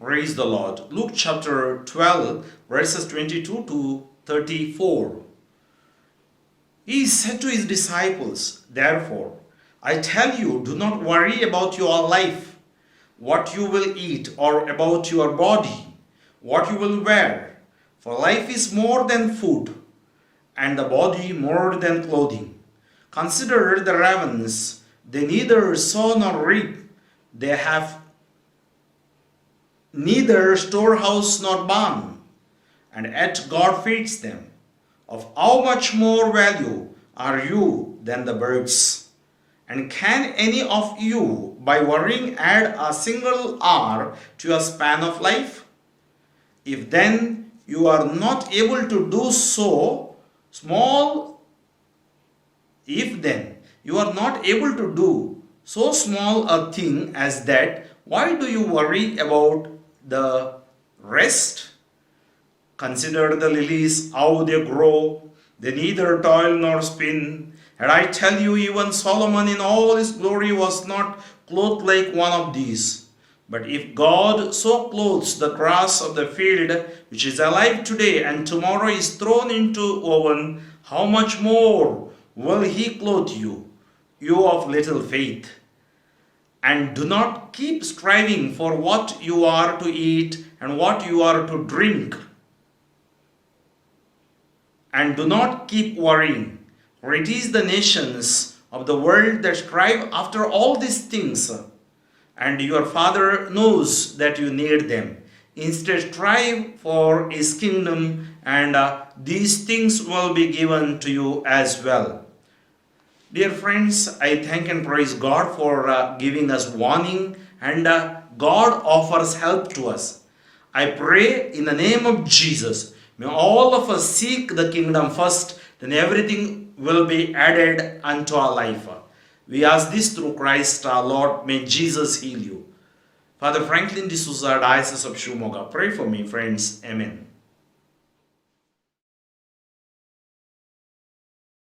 Praise the Lord. Luke chapter 12, verses 22 to 34. He said to his disciples, "Therefore, I tell you, do not worry about your life, what you will eat, or about your body, what you will wear. For life is more than food, and the body more than clothing. Consider the ravens, they neither sow nor reap, they have neither storehouse nor barn, and yet God feeds them. Of how much more value are you than the birds? And can any of you, by worrying, add a single hour to your span of life? If then you are not able to do so small, if then you are not able to do so small a thing as that, why do you worry about the rest? Consider the lilies, how they grow. They neither toil nor spin. And I tell you, even Solomon in all his glory was not clothed like one of these. But if God so clothes the grass of the field, which is alive today and tomorrow is thrown into oven, how much more will he clothe you, you of little faith? And do not keep striving for what you are to eat and what you are to drink. And do not keep worrying, for it is the nations of the world that strive after all these things, and your Father knows that you need them. Instead, strive for his kingdom, and these things will be given to you as well." Dear friends, I thank and praise God for giving us warning, and God offers help to us. I pray in the name of Jesus, may all of us seek the kingdom first, then everything will be added unto our life. We ask this through Christ our Lord. May Jesus heal you. Father Franklin D'Souza, Diocese of Shumoga, pray for me, friends. Amen.